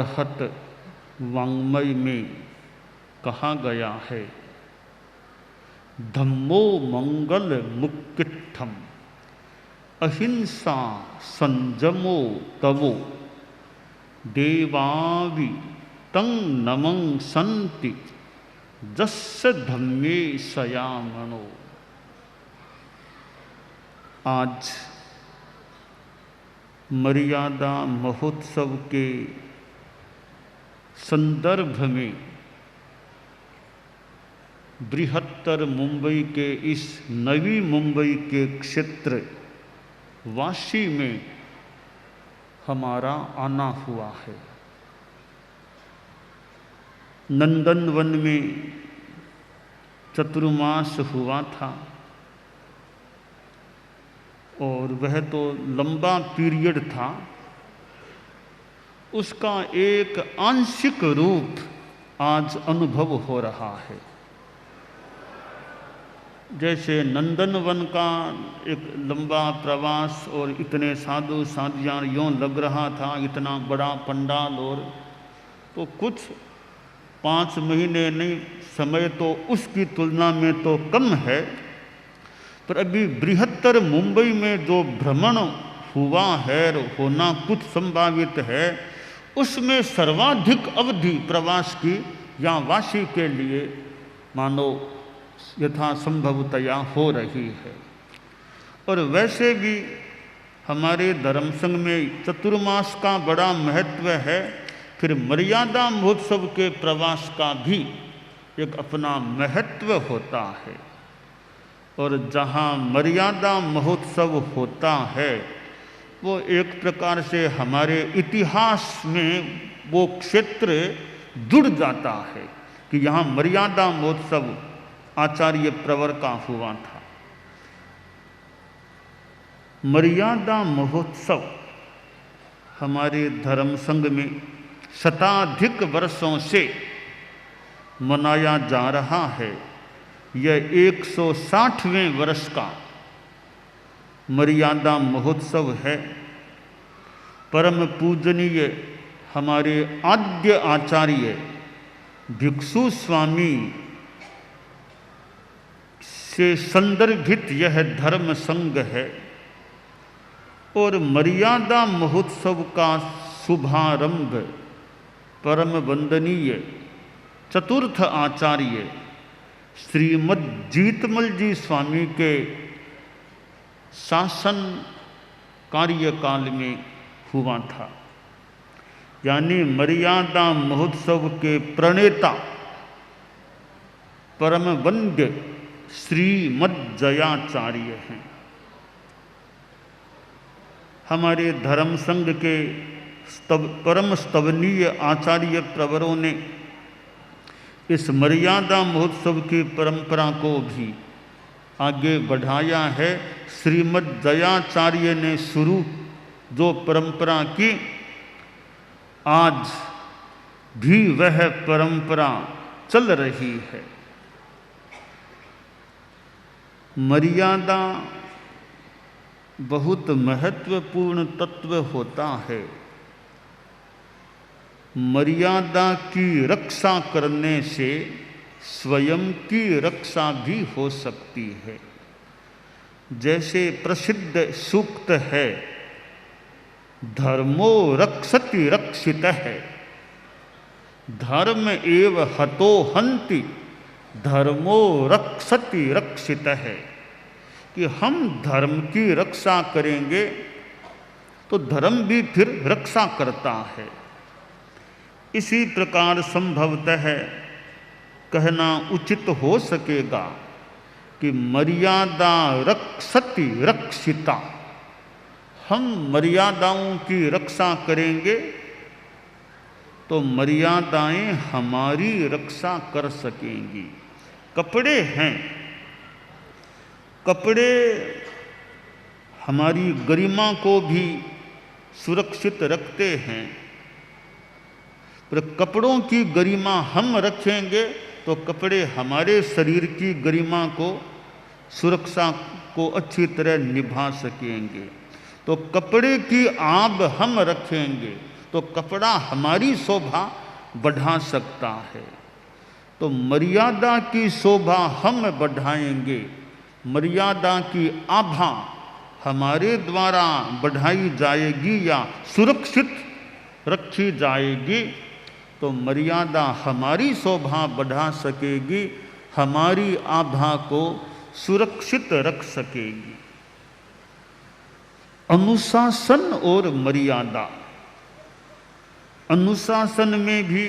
अरहत वाङ्मय में कहा गया है, धम्मो मंगल मुक्तिट्ठम अहिंसा संजमो तवो देवावि तं नमं संति जस्य धम्मे सयामनो। आज मर्यादा महोत्सव के संदर्भ में बृहत्तर मुंबई के इस नवी मुंबई के क्षेत्र वाशी में हमारा आना हुआ है। नंदनवन में चतुर्मास हुआ था और वह तो लंबा पीरियड था, उसका एक आंशिक रूप आज अनुभव हो रहा है। जैसे नंदनवन का एक लंबा प्रवास और इतने साधु साधियाँ यूँ लग रहा था, इतना बड़ा पंडाल, और तो कुछ 5 महीने नहीं, समय तो उसकी तुलना में तो कम है, पर अभी बृहत्तर मुंबई में जो भ्रमण हुआ है, होना कुछ संभावित है, उसमें सर्वाधिक अवधि प्रवास की या वाशी के लिए मानो यथासंभवतया हो रही है। और वैसे भी हमारे धर्म संघ में चतुर्मास का बड़ा महत्व है, फिर मर्यादा महोत्सव के प्रवास का भी एक अपना महत्व होता है। और जहाँ मर्यादा महोत्सव होता है वो एक प्रकार से हमारे इतिहास में वो क्षेत्र जुड़ जाता है कि यहाँ मर्यादा महोत्सव आचार्य प्रवर का हुआ था। मर्यादा महोत्सव हमारे धर्म संघ में शताधिक वर्षों से मनाया जा रहा है। यह 160वें वर्ष का मर्यादा महोत्सव है। परम पूजनीय हमारे आद्य आचार्य भिक्षु स्वामी से संदर्भित यह धर्म संघ है और मर्यादा महोत्सव का शुभारंभ परम वंदनीय चतुर्थ आचार्य श्रीमद जीतमल जी स्वामी के शासन कार्यकाल में हुआ था। यानी मर्यादा महोत्सव के प्रणेता परम वंद्य श्रीमद जयाचार्य हैं। हमारे धर्म संघ के परम स्तवनीय आचार्य प्रवरों ने इस मर्यादा महोत्सव की परंपरा को भी आगे बढ़ाया है। श्रीमद जयाचार्य ने शुरू जो परंपरा की, आज भी वह परंपरा चल रही है। मर्यादा बहुत महत्वपूर्ण तत्व होता है। मर्यादा की रक्षा करने से स्वयं की रक्षा भी हो सकती है। जैसे प्रसिद्ध सूक्त है, धर्मो रक्षति रक्षितः, धर्म एव हतो हन्ति धर्मो रक्षति रक्षितः, कि हम धर्म की रक्षा करेंगे तो धर्म भी फिर रक्षा करता है। इसी प्रकार संभवतः कहना उचित हो सकेगा कि मर्यादा रक्षति रक्षिता, हम मर्यादाओं की रक्षा करेंगे तो मर्यादाएं हमारी रक्षा कर सकेंगी। कपड़े हैं, कपड़े हमारी गरिमा को भी सुरक्षित रखते हैं, पर कपड़ों की गरिमा हम रखेंगे तो कपड़े हमारे शरीर की गरिमा को, सुरक्षा को अच्छी तरह निभा सकेंगे। तो कपड़े की आब हम रखेंगे तो कपड़ा हमारी शोभा बढ़ा सकता है। तो मर्यादा की शोभा हम बढ़ाएंगे, मर्यादा की आभा हमारे द्वारा बढ़ाई जाएगी या सुरक्षित रखी जाएगी, तो मर्यादा हमारी शोभा बढ़ा सकेगी, हमारी आभा को सुरक्षित रख सकेगी। अनुशासन और मर्यादा, अनुशासन में भी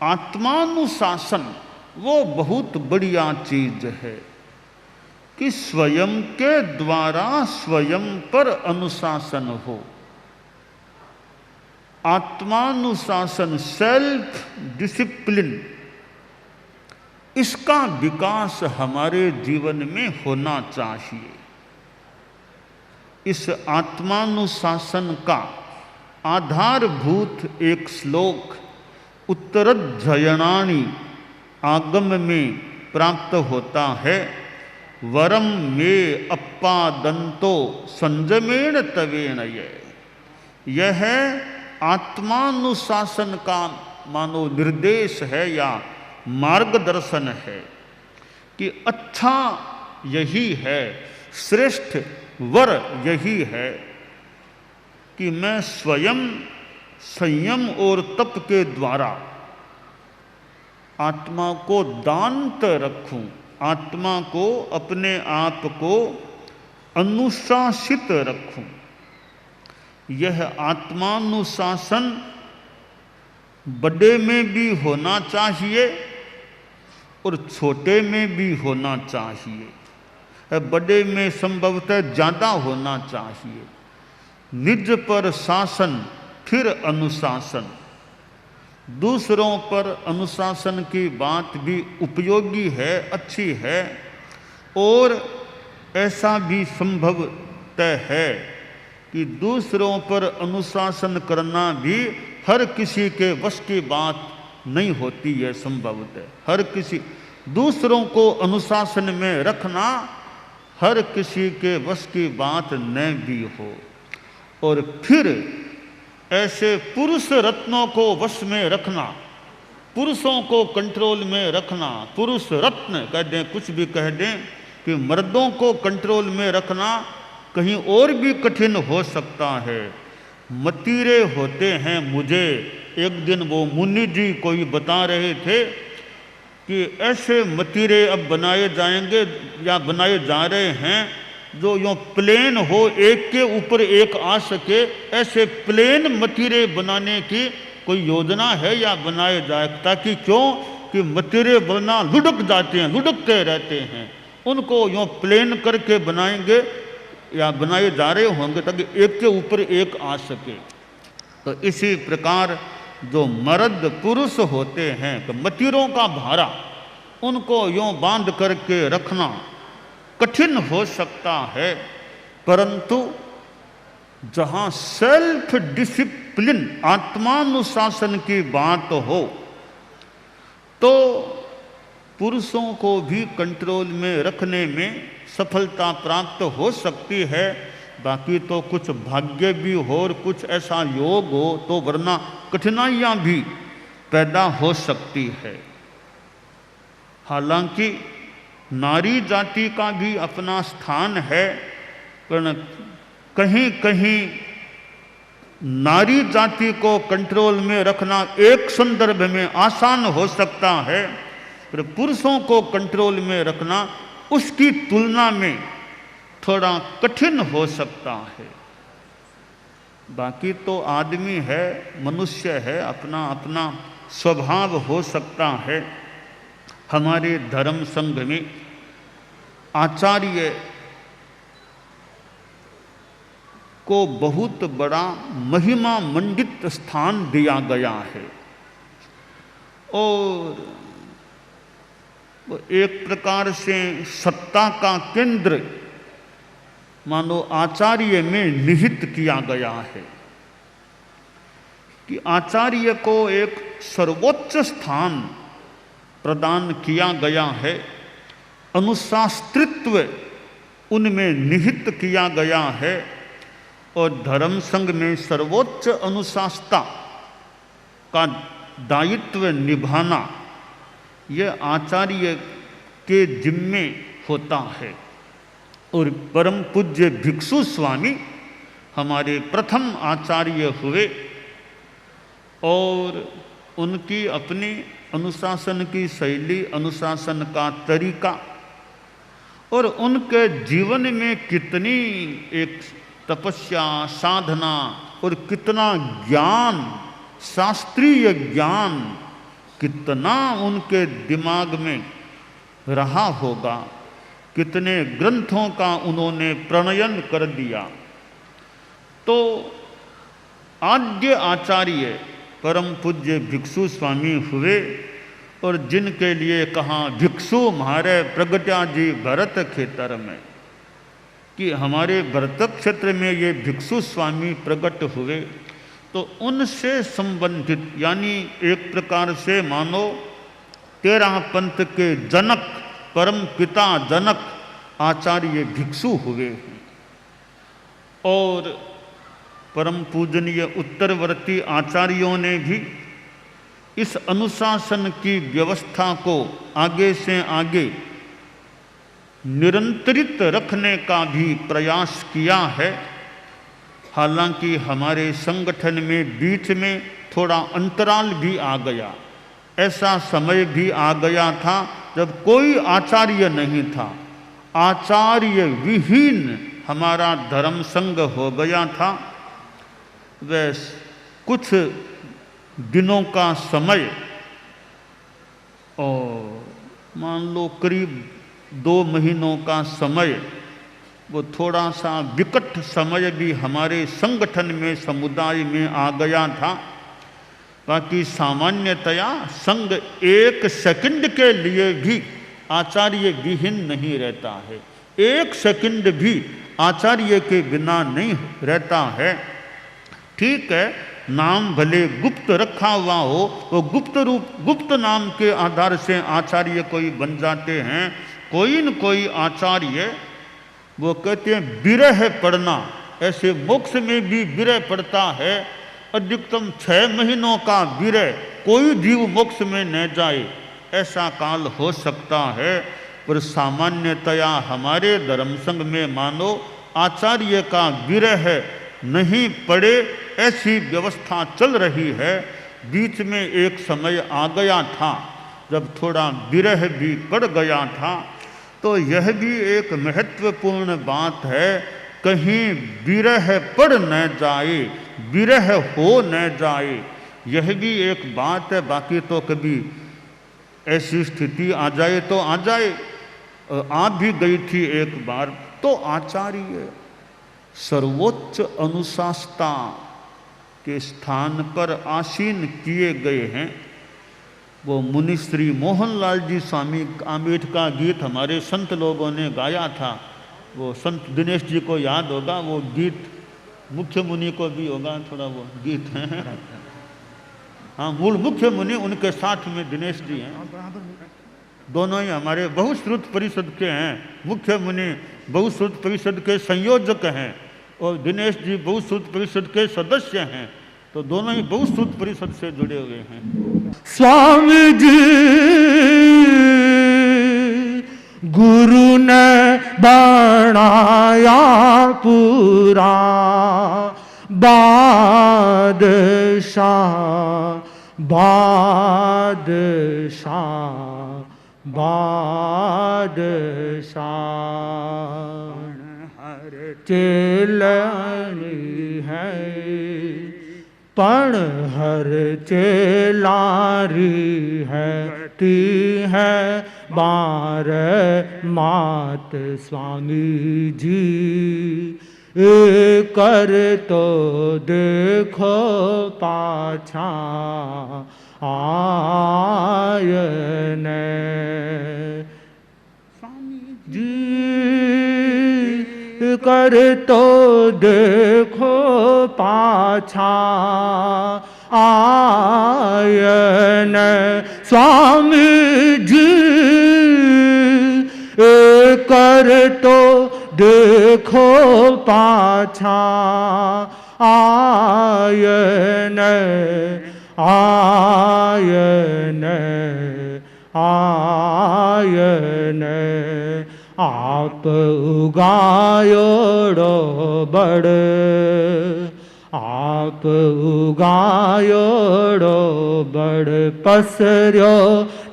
आत्मानुशासन वो बहुत बढ़िया चीज है कि स्वयं के द्वारा स्वयं पर अनुशासन हो। आत्मानुशासन, सेल्फ डिसिप्लिन, इसका विकास हमारे जीवन में होना चाहिए। इस आत्मानुशासन का आधारभूत एक श्लोक उत्तरध्ययनानि आगम में प्राप्त होता है। वरम मे अप्पादंतो संयमेन तवेन। यह आत्मानुशासन का मानो निर्देश है या मार्गदर्शन है कि अच्छा यही है, श्रेष्ठ वर यही है कि मैं स्वयं संयम और तप के द्वारा आत्मा को दांत रखूं, आत्मा को, अपने आप को अनुशासित रखूं। यह आत्मानुशासन बड़े में भी होना चाहिए और छोटे में भी होना चाहिए। बड़े में संभवतः ज़्यादा होना चाहिए। निज पर शासन फिर अनुशासन। दूसरों पर अनुशासन की बात भी उपयोगी है, अच्छी है, और ऐसा भी संभवतः है कि दूसरों पर अनुशासन करना भी हर किसी के वश की बात नहीं होती है। संभवतः हर किसी, दूसरों को अनुशासन में रखना हर किसी के वश की बात न भी हो। और फिर ऐसे पुरुष रत्नों को वश में रखना, पुरुषों को कंट्रोल में रखना, पुरुष रत्न कह दें, कुछ भी कह दें, कि मर्दों को कंट्रोल में रखना कहीं और भी कठिन हो सकता है। मतीरे होते हैं। मुझे एक दिन वो मुनि जी कोई बता रहे थे कि ऐसे मतीरे अब बनाए जाएंगे या बनाए जा रहे हैं जो यूँ प्लेन हो, एक के ऊपर एक आ सके। ऐसे प्लेन मतीरे बनाने की कोई योजना है या बनाए जाए, ताकि क्यों कि मतीरे बनना लुढ़क जाते हैं, लुढ़कते रहते हैं, उनको यूँ प्लेन करके बनाएंगे या बनाए जा रहे होंगे ताकि एक के ऊपर एक आ सके। तो इसी प्रकार जो मर्द पुरुष होते हैं, तो मतीरों का भारा उनको यूँ बांध करके रखना कठिन हो सकता है, परंतु जहाँ सेल्फ डिसिप्लिन, आत्मानुशासन की बात हो, तो पुरुषों को भी कंट्रोल में रखने में सफलता प्राप्त हो सकती है। बाकी तो कुछ भाग्य भी हो और कुछ ऐसा योग हो, तो वरना कठिनाइयाँ भी पैदा हो सकती है। हालांकि नारी जाति का भी अपना स्थान है, पर कहीं कहीं नारी जाति को कंट्रोल में रखना एक संदर्भ में आसान हो सकता है, पर पुरुषों को कंट्रोल में रखना उसकी तुलना में थोड़ा कठिन हो सकता है। बाकी तो आदमी है, मनुष्य है, अपना अपना स्वभाव हो सकता है। हमारे धर्म संघ में आचार्य को बहुत बड़ा महिमा मंडित स्थान दिया गया है और एक प्रकार से सत्ता का केंद्र मानो आचार्य में निहित किया गया है कि आचार्य को एक सर्वोच्च स्थान प्रदान किया गया है, अनुशास्त्रित्व उनमें निहित किया गया है और धर्म संघ में सर्वोच्च अनुशासता का दायित्व निभाना यह आचार्य के जिम्मे होता है। और परम पूज्य भिक्षु स्वामी हमारे प्रथम आचार्य हुए और उनकी अपनी अनुशासन की शैली, अनुशासन का तरीका और उनके जीवन में कितनी एक तपस्या, साधना और कितना ज्ञान, शास्त्रीय ज्ञान कितना उनके दिमाग में रहा होगा, कितने ग्रंथों का उन्होंने प्रणयन कर दिया। तो आद्य आचार्य परम पूज्य भिक्षु स्वामी हुए और जिनके लिए कहा भिक्षु म्हारे प्रगट्या जी भरत खेतर में, कि हमारे भरत क्षेत्र में ये भिक्षु स्वामी प्रकट हुए। तो उनसे संबंधित यानी एक प्रकार से मानो 13 पंथ के जनक, परम पिता जनक आचार्य भिक्षु हुए हैं। और परम पूजनीय उत्तरवर्ती आचार्यों ने भी इस अनुशासन की व्यवस्था को आगे से आगे निरंतरित रखने का भी प्रयास किया है। हालांकि हमारे संगठन में बीच में थोड़ा अंतराल भी आ गया, ऐसा समय भी आ गया था जब कोई आचार्य नहीं था, आचार्य विहीन हमारा धर्म संघ हो गया था। वह कुछ दिनों का समय और मान लो करीब 2 महीनों का समय, वो थोड़ा सा विकट समय भी हमारे संगठन में, समुदाय में आ गया था। बाकी सामान्यतया संघ 1 सेकंड के लिए भी आचार्य विहीन नहीं रहता है, 1 सेकंड भी आचार्य के बिना नहीं रहता है। ठीक है, नाम भले गुप्त रखा हुआ हो, वो गुप्त रूप, गुप्त नाम के आधार से आचार्य कोई बन जाते हैं। कोई न कोई आचार्य, वो कहते हैं विरह पढ़ना, ऐसे मोक्ष में भी विरह पड़ता है। अधिकतम 6 महीनों का विरह, कोई जीव मोक्ष में न जाए, ऐसा काल हो सकता है। पर सामान्यतया हमारे धर्म संघ में मानो आचार्य का विरह नहीं पड़े, ऐसी व्यवस्था चल रही है। बीच में एक समय आ गया था जब थोड़ा विरह भी पड़ गया था। तो यह भी एक महत्वपूर्ण बात है, कहीं विरह पड़ न जाए, विरह हो न जाए, यह भी एक बात है। बाकी तो कभी ऐसी स्थिति आ जाए तो आ जाए, आ भी गई थी एक बार। तो आचार्य सर्वोच्च अनुशासता के स्थान पर आसीन किए गए हैं। वो मुनि श्री मोहनलाल जी स्वामी आमेठ का गीत हमारे संत लोगों ने गाया था, वो संत दिनेश जी को याद होगा, वो गीत मुख्य मुनि को भी होगा, थोड़ा वो गीत है। हाँ, मूल मुख्य मुनि उनके साथ में दिनेश जी हैं, दोनों ही हमारे बहुश्रुत परिषद के हैं। मुख्य मुनि बहुश्रुत परिषद के संयोजक हैं और दिनेश जी बहुश्रुत परिषद के सदस्य हैं, तो दोनों ही बहुश्रुत परिषद से जुड़े हुए हैं। स्वामी जी गुरु ने बनाया पूरा बादशाह, बादशाह, बादशाह चेलारी है, पण हर चेलारी है, ती है बार मात स्वामी जी। कर तो देखो पाछा आयने स्वामी जी, कर तो देखो पाछा आयन स्वामी जी, कर तो देखो पाछा आयन आयन आयन आप उगायोड़ो बड़ आप उगायोड़ो बड़ पसर्यो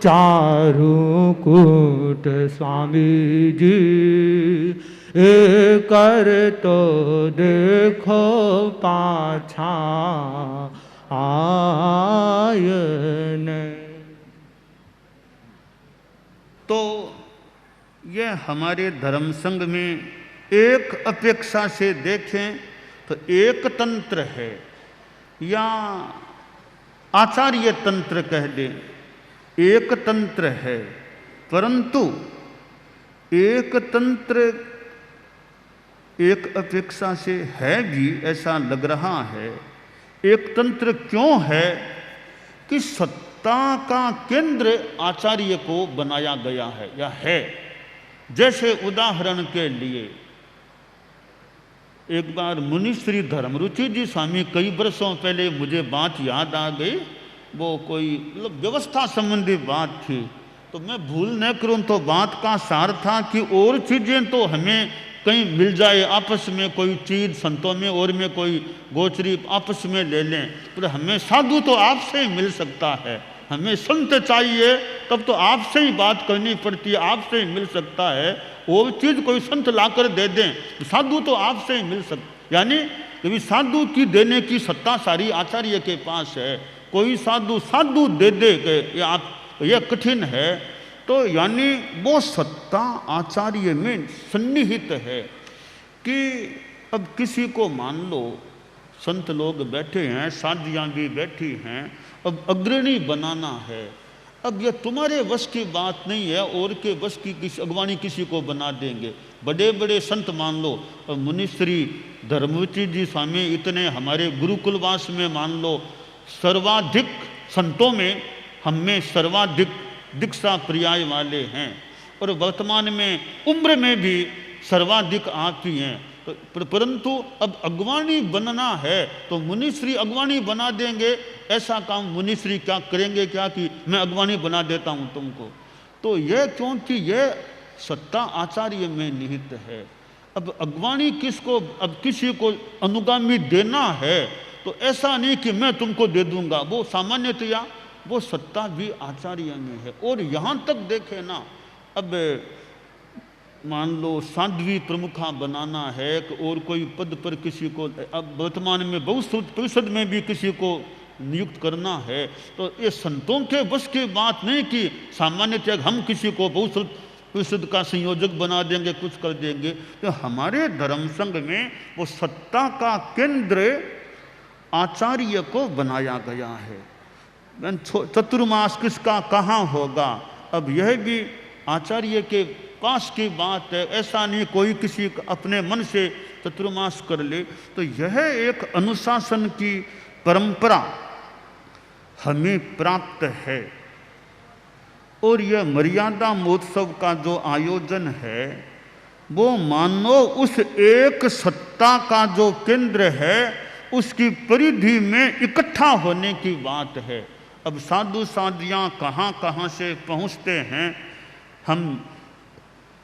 चारू कूट स्वामी जी ए कर तो देखो पाछा आयन। तो यह हमारे धर्म संघ में एक अपेक्षा से देखें तो एक तंत्र है या आचार्य तंत्र कह दें, एक तंत्र है, परंतु एक तंत्र एक अपेक्षा से है भी ऐसा लग रहा है। एक तंत्र क्यों है कि सत्ता का केंद्र आचार्य को बनाया गया है या है। जैसे उदाहरण के लिए एक बार मुनिश्री धर्मरुचि जी स्वामी कई वर्षों पहले मुझे बात याद आ गई, वो कोई मतलब व्यवस्था संबंधी बात थी, तो मैं भूल न करूं तो बात का सार था कि और चीज़ें तो हमें कहीं मिल जाए, आपस में कोई चीज़ संतों में और में कोई गोचरी आपस में ले लें, पर हमें साधु तो आपसे ही मिल सकता है, हमें संत चाहिए तब तो आपसे ही बात करनी पड़ती है, आपसे ही मिल सकता है। वो चीज़ कोई संत लाकर दे दें, साधु तो आपसे ही मिल सकता, यानी कभी साधु की देने की सत्ता सारी आचार्य के पास है। कोई साधु साधु दे दे ये आप यह कठिन है। तो यानी वो सत्ता आचार्य में सन्निहित है कि अब किसी को मान लो संत लोग बैठे हैं, साधियाँ भी बैठी हैं, अब अग्रणी बनाना है, अब यह तुम्हारे वश की बात नहीं है, और के वश की किसी अगवानी किसी को बना देंगे। बड़े बड़े संत मान लो, मुनिश्री धर्मरुचि जी स्वामी इतने हमारे गुरुकुलवास में मान लो सर्वाधिक संतों में हम में सर्वाधिक दीक्षा पर्याय वाले हैं, और वर्तमान में उम्र में भी सर्वाधिक आप ही हैं। परंतु अब अगवानी बनना है तो मुनिश्री अगवानी बना देंगे, ऐसा काम मुनिश्री क्या करेंगे क्या कि मैं अगवानी बना देता हूँ तुमको। तो यह क्योंकि यह सत्ता आचार्य में निहित है। अब अगवानी किसको, अब किसी को अनुगामी देना है तो ऐसा नहीं कि मैं तुमको दे दूंगा, वो सामान्यतया वो सत्ता भी आचार्य में है। और यहाँ तक देखे ना, अब मान लो साध्वी प्रमुखा बनाना है और कोई पद पर किसी को, अब वर्तमान में बहुश्रुत परिषद में भी किसी को नियुक्त करना है, तो ये संतों के बस की बात नहीं कि सामान्यतः हम किसी को बहुश्रुत परिषद का संयोजक बना देंगे, कुछ कर देंगे। तो हमारे धर्म संघ में वो सत्ता का केंद्र आचार्य को बनाया गया है। चतुर्मास किसका कहाँ होगा, अब यह भी आचार्य के पास की बात है, ऐसा नहीं कोई किसी अपने मन से चतुर्मास कर ले। तो यह एक अनुशासन की परंपरा हमें प्राप्त है। और यह मर्यादा महोत्सव का जो आयोजन है वो मानो उस एक सत्ता का जो केंद्र है उसकी परिधि में इकट्ठा होने की बात है। अब साधु साधियाँ कहाँ कहाँ से पहुँचते हैं। हम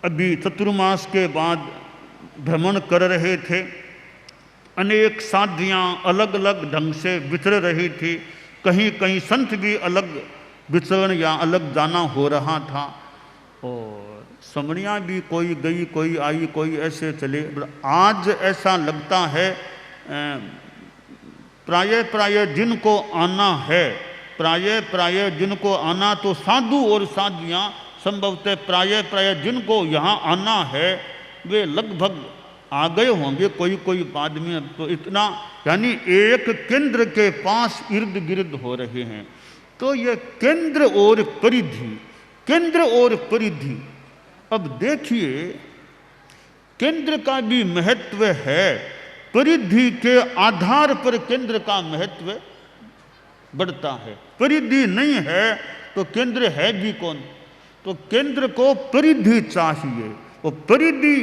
अभी चतुर्मास के बाद भ्रमण कर रहे थे, अनेक साधियाँ अलग अलग ढंग से विचर रही थी, कहीं कहीं संत भी अलग विचरण या अलग जाना हो रहा था, और समणियाँ भी कोई गई कोई आई कोई ऐसे चले। आज ऐसा लगता है प्राय जिनको आना है, प्राय जिनको आना, तो साधु और साधियाँ संभवतः प्राय जिनको यहाँ आना है वे लगभग आ गए होंगे, कोई कोई बाद में। तो इतना यानी एक केंद्र के पास इर्द गिर्द हो रहे हैं। तो ये केंद्र और परिधि, केंद्र और परिधि, अब देखिए केंद्र का भी महत्व है, परिधि के आधार पर केंद्र का महत्व बढ़ता है। परिधि नहीं है तो केंद्र है भी कौन। तो केंद्र को परिधि चाहिए, वो परिधि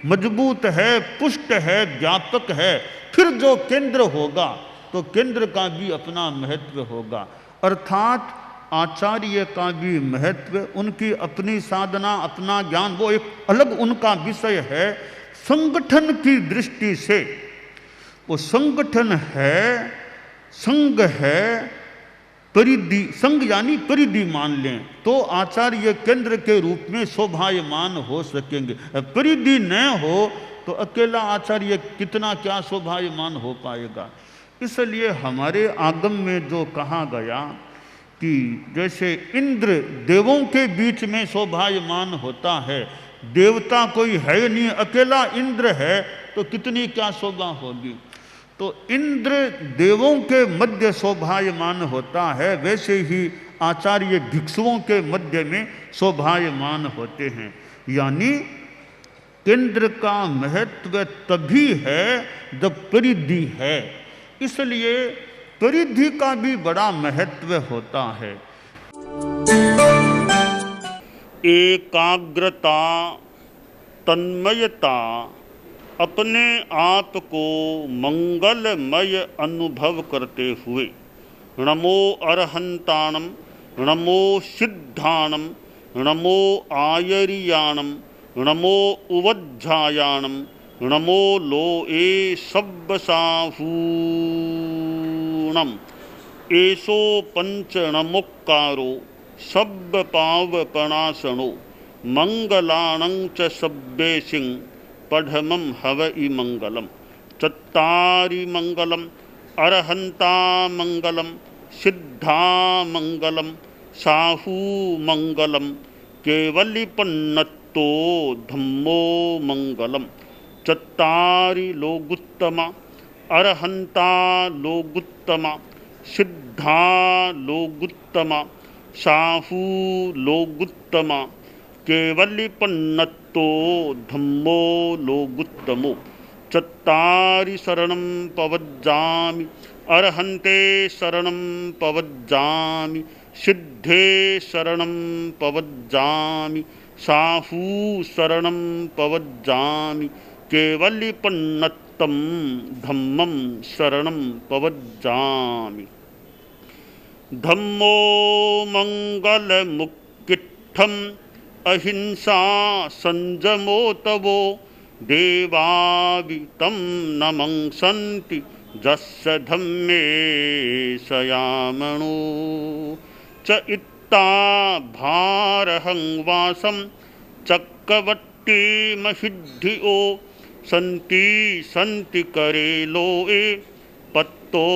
मजबूत है, पुष्ट है, व्यापक है, फिर जो केंद्र होगा तो केंद्र का भी अपना महत्व होगा। अर्थात आचार्य का भी महत्व, उनकी अपनी साधना, अपना ज्ञान, वो एक अलग उनका विषय है। संगठन की दृष्टि से वो संगठन है, संघ है, परिधि, संघ यानी परिधि मान लें तो आचार्य केंद्र के रूप में शोभायमान हो सकेंगे। परिधि न हो तो अकेला आचार्य कितना क्या शोभायमान हो पाएगा। इसलिए हमारे आगम में जो कहा गया कि जैसे इंद्र देवों के बीच में शोभायमान होता है, देवता कोई है नहीं, अकेला इंद्र है तो कितनी क्या शोभा होगी। तो इंद्र देवों के मध्य शोभायमान होता है, वैसे ही आचार्य भिक्षुओं के मध्य में शोभायमान होते हैं। यानी केंद्र का महत्व तभी है जब परिधि है, इसलिए परिधि का भी बड़ा महत्व होता है। एकाग्रता, तन्मयता, अपने आप को मंगलमय अनुभव करते हुए नमो अरहंताणम, नमो सिद्धाणम, नमो आयरियाणम, नमो उवज्झायाणम, नमो लोए सब्बसाहूणम, एसो पंच नमोक्कारो सब्ब पावपणासनो, मंगलाणं च सब्बेसिं पढ़मं हवइ मंगलम। चत्तारि मंगलम, अरहंता मंगलम, सिद्धा मंगलम, साहू मंगलम, केवलिपन्नतो धम्मो मंगलम। चत्तारि लोगुत्तमा, अरहंता लोगुत्तमा, सिद्धा लोगुत्तमा, साहू लोगुत्तमा, केवलिपन्नतो धम्मो लोगुत्तमो। चत्तारि शरणं पवज्जामि, अरहन्ते शरणं पवज्जामि, सिद्धे शरणं पवज्जामि, साहू शरणं पवज्जामि, केवलिपन्नतं धम्मं शरणं पवज्जामि। धम्मो मंगलमुक्किट्ठम् अहिंसा संजमो तवो, देवावितं नमंसन्ति जस्य धम्मे सयामणो। च इत्ता भारहं वासं चक्रवट्टी महिद्धिओ, सन्ति सन्ति करे लोए पत्तो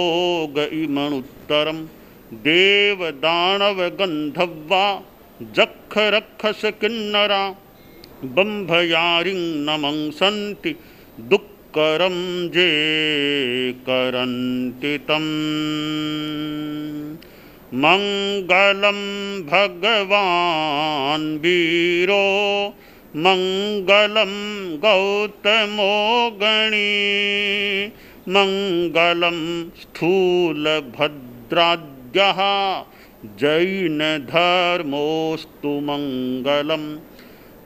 गइमणुत्तरम्। देव दानव गंधर्वा जख रक्षस किन्नरा, बंभयारिं नमंसन्ति दुक्करं जे करन्ति तम्। मंगलम भगवान वीरो, मंगलम गौतमो गणी, मंगलम स्थूलभद्राद्यः जैन धर्मोस्तु मंगलम।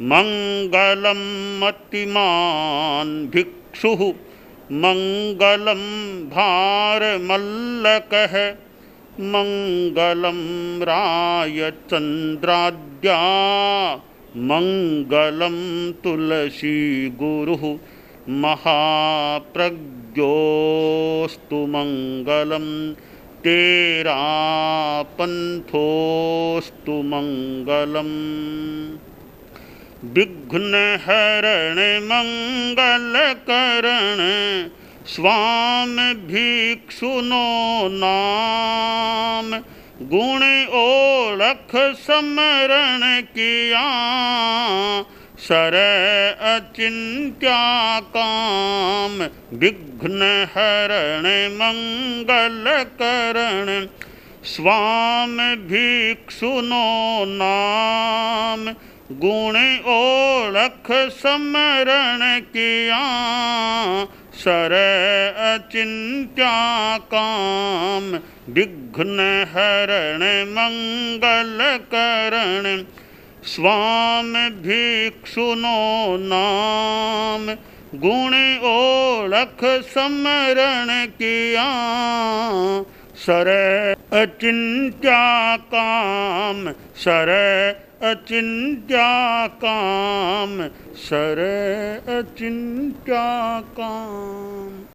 मंगलम मतिमान् भिक्षुः, मंगलम भारमल्लकः, मंगलम रायचन्द्राद्या, मंगलम तुलसी गुरुः, महाप्रज्ञोस्तु मंगलम। तेरा पंथोस्तु मंगलम। विघ्न हरण मंगल करण, स्वामी भिक्षुनो नाम। गुण ओळख समरण किया, सर अचिंत्या काम। विघ्न हरण मंगल करण, स्वामी भिक्षुनो नाम। गुण ओळख समरण किया, सर अचिंत्या काम। विघ्न हरण मंगल करण, स्वामी भिक्षुनो नाम गुण ओळख समरण किया सर अचिंत्या काम सर अचिंत्या काम सर अचिंत्या काम।